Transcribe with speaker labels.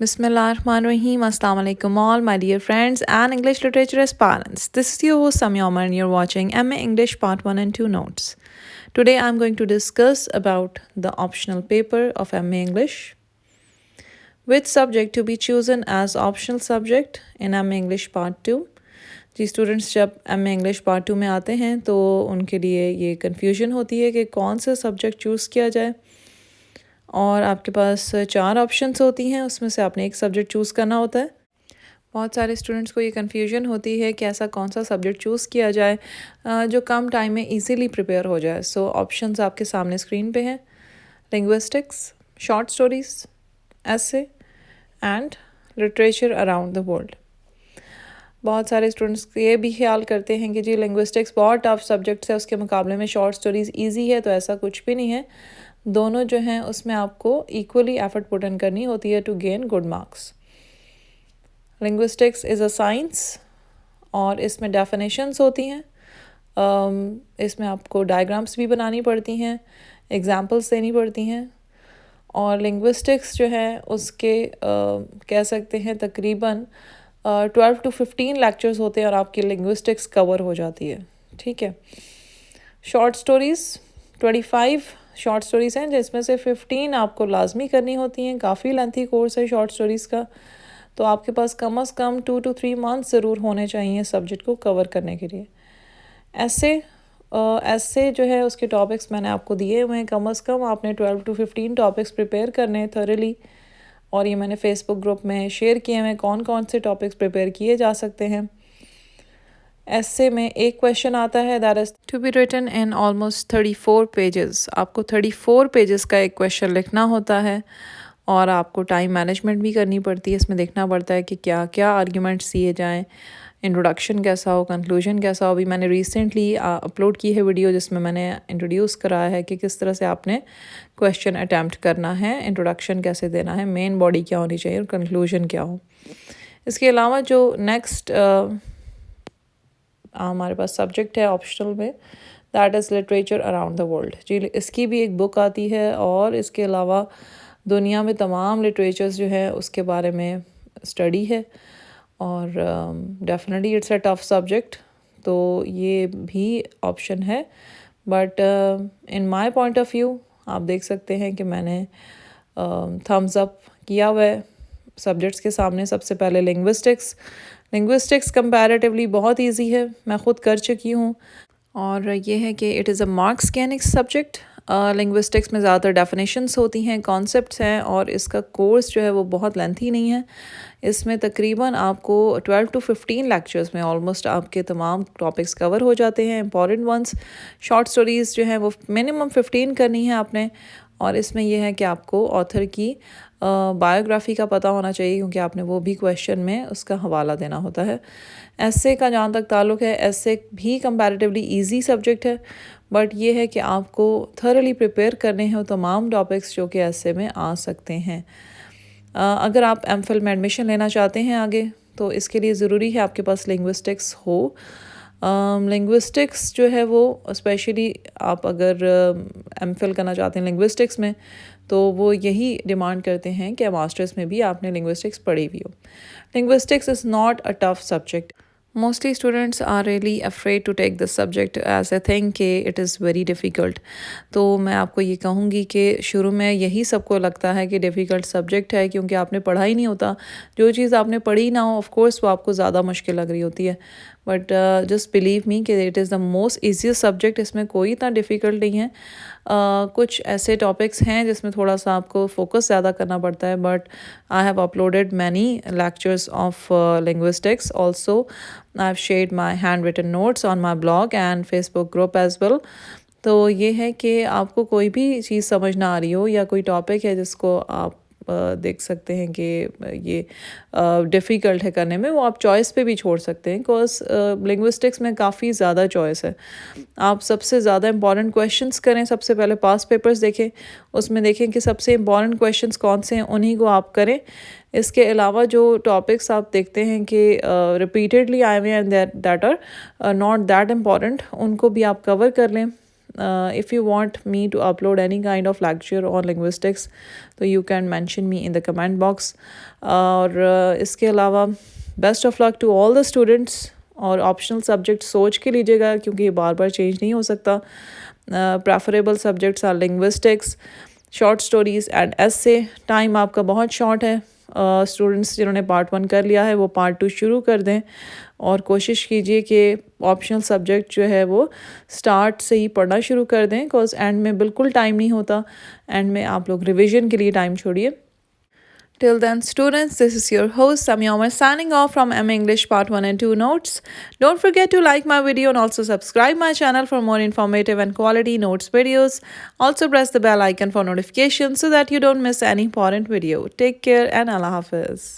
Speaker 1: Bismillahirrahmanirrahim. Assalamu alaikum all my dear friends and English literature aspirants. This is your host Samia Omar and you're watching MA English Part 1 and 2 notes. Today I'm going to discuss about the optional paper of MA English. Which subject to be chosen as optional subject in MA English Part 2. Ji students जब MA English Part 2 में आते हैं तो उनके लिए ये confusion होती है कि कौन सा सब्जेक्ट चूज़ किया जाए और आपके पास 4 ऑप्शंस होती हैं, उसमें से आपने एक सब्जेक्ट चूज़ करना होता है। बहुत सारे स्टूडेंट्स को ये कन्फ्यूजन होती है कि ऐसा कौन सा सब्जेक्ट चूज़ किया जाए जो कम टाइम में इजीली प्रिपेयर हो जाए। सो ऑप्शंस आपके सामने स्क्रीन पे हैं। Linguistics, short stories, essay and literature around the world. बहुत सारे स्टूडेंट्स ये भी ख्याल करते हैं कि जी लिंग्विस्टिक्स बहुत टफ सब्जेक्ट है, उसके मुकाबले में शॉर्ट स्टोरीज़ ईजी है, तो ऐसा कुछ भी नहीं है। दोनों जो हैं उसमें आपको इक्वली एफर्ट पुट इन करनी होती है to gain good marks. Linguistics is a science और इसमें डेफिनेशंस होती हैं। इसमें आपको डायग्राम्स भी बनानी पड़ती हैं, एग्जाम्पल्स देनी पड़ती हैं और लिंग्विस्टिक्स जो है उसके कह सकते हैं तकरीबन 12 to 15 लेक्चर्स होते हैं और आपकी लिंग्विस्टिक्स कवर हो जाती है। ठीक है। शॉर्ट स्टोरीज़ 25 शॉर्ट स्टोरीज़ हैं जिसमें से 15 आपको लाजमी करनी होती हैं। काफ़ी लेंथी कोर्स है शॉर्ट स्टोरीज़ का, तो आपके पास कम से कम 2 to 3 मंथ्स ज़रूर होने चाहिए सब्जेक्ट को कवर करने के लिए। ऐसे जो है उसके टॉपिक्स मैंने आपको दिए हुए हैं। कम से कम आपने 12 to 15 टॉपिक्स प्रिपेयर करने हैं थॉरली, और ये मैंने फेसबुक ग्रुप में शेयर किए हुए कौन कौन से टॉपिक्स प्रिपेयर किए जा सकते हैं। ऐसे में एक क्वेश्चन आता है that is to be written in almost 34 pages. आपको 34 पेजेस का एक क्वेश्चन लिखना होता है और आपको टाइम मैनेजमेंट भी करनी पड़ती है। इसमें देखना पड़ता है कि क्या क्या आर्ग्यूमेंट्स दिए जाएं, इंट्रोडक्शन कैसा हो, कंक्लूजन कैसा हो। अभी मैंने रिसेंटली अपलोड की है वीडियो जिसमें मैंने इंट्रोड्यूस कराया है कि किस तरह से आपने क्वेश्चन अटैम्प्ट करना है, इंट्रोडक्शन कैसे देना है, मेन बॉडी क्या होनी चाहिए और कंक्लूजन क्या हो। इसके अलावा जो नेक्स्ट हमारे पास सब्जेक्ट है ऑप्शनल में, that is literature around the world. जी इसकी भी एक बुक आती है और इसके अलावा दुनिया में तमाम लिटरेचर्स जो है उसके बारे में स्टडी है और definitely it's a tough subject, तो ये भी ऑप्शन है। But in my point of view आप देख सकते हैं कि मैंने थम्स अप किया हुआ है सब्जेक्ट्स के सामने। सबसे पहले लिंग्विस्टिक्स कंपैरेटिवली बहुत इजी है, मैं ख़ुद कर चुकी हूँ, और ये है कि it is a marks scanning subject. Linguistics में ज़्यादातर डेफिनेशंस होती हैं, कॉन्सेप्ट्स हैं और इसका कोर्स जो है वो बहुत लेंथी नहीं है। इसमें तकरीबन आपको 12 to 15 लेक्चर्स में ऑलमोस्ट आपके तमाम टॉपिक्स कवर हो जाते हैं, इंपॉर्टेंट वंस। शॉर्ट स्टोरीज़ जो हैं वो मिनिमम 15 करनी है आपने, और इसमें यह है कि आपको ऑथर की बायोग्राफी का पता होना चाहिए क्योंकि आपने वो भी क्वेश्चन में उसका हवाला देना होता है। एसे का जहाँ तक ताल्लुक़ है, एसे भी कंपैरेटिवली इजी सब्जेक्ट है, बट ये है कि आपको थॉरली प्रिपेयर करने हैं वो तमाम टॉपिक्स जो कि एसे में आ सकते हैं। अगर आप एमफिल में एडमिशन लेना चाहते हैं आगे, तो इसके लिए ज़रूरी है आपके पास लिंग्विस्टिक्स हो। लिंग्विस्टिक्स जो है वो स्पेशली आप अगर एमफिल करना चाहते हैं लिंग्विस्टिक्स में, तो वो यही डिमांड करते हैं कि मास्टर्स में भी आपने लिंग्विस्टिक्स पढ़ी हुई हो। Linguistics is not a tough subject. Mostly students are really afraid to take this subject as they think कि it is very difficult। तो मैं आपको ये कहूँगी कि शुरू में यही सबको लगता है कि डिफ़िकल्ट सब्जेक्ट है क्योंकि आपने पढ़ा ही नहीं होता। जो चीज़ आपने पढ़ी ना हो ऑफ कोर्स वो आपको ज़्यादा मुश्किल लग रही होती है, बट जस्ट बिलीव मी कि it is the most easiest subject. इसमें कोई इतना डिफ़िकल्ट नहीं है। कुछ ऐसे टॉपिक्स हैं जिसमें थोड़ा सा आपको फोकस ज़्यादा करना पड़ता है, but I have uploaded many lectures of linguistics also. I have shared my handwritten notes on my blog and Facebook group as well. तो ये है कि आपको कोई भी चीज़ समझ ना आ रही हो या कोई टॉपिक है जिसको आप देख सकते हैं कि ये डिफ़िकल्ट है करने में, वो आप चॉइस पे भी छोड़ सकते हैं बिकॉज लिंग्विस्टिक्स में काफ़ी ज़्यादा चॉइस है। आप सबसे ज़्यादा इंपॉर्टेंट क्वेश्चंस करें, सबसे पहले पास्ट पेपर्स देखें, उसमें देखें कि सबसे इंपॉर्टेंट क्वेश्चंस कौन से हैं, उन्हीं को आप करें। इसके अलावा जो टॉपिक्स आप देखते हैं कि रिपीटेडली आए हुए हैं that are not that important, उनको भी आप कवर कर लें। if you want me to upload any kind of lecture on linguistics, तो you can mention me in the comment box. और इसके अलावा best of luck to all the students, और ऑप्शनल सब्जेक्ट सोच के लीजिएगा क्योंकि ये बार बार चेंज नहीं हो सकता. Preferable subjects are linguistics, short stories and essay. Time आपका बहुत शॉर्ट है. स्टूडेंट्स जिन्होंने पार्ट 1 कर लिया है वो पार्ट 2 शुरू कर दें, और कोशिश कीजिए कि ऑप्शनल सब्जेक्ट जो है वो स्टार्ट से ही पढ़ना शुरू कर दें, बिकॉज एंड में बिल्कुल टाइम नहीं होता. एंड में आप लोग रिविजन के लिए टाइम छोड़िए. Till then, students, this is your host Samia Omar signing off from M English Part 1 and 2 notes. Don't forget to like my video and also subscribe my channel for more informative and quality notes videos. Also press the bell icon for notifications so that you don't miss any important video. Take care and Allah Hafiz.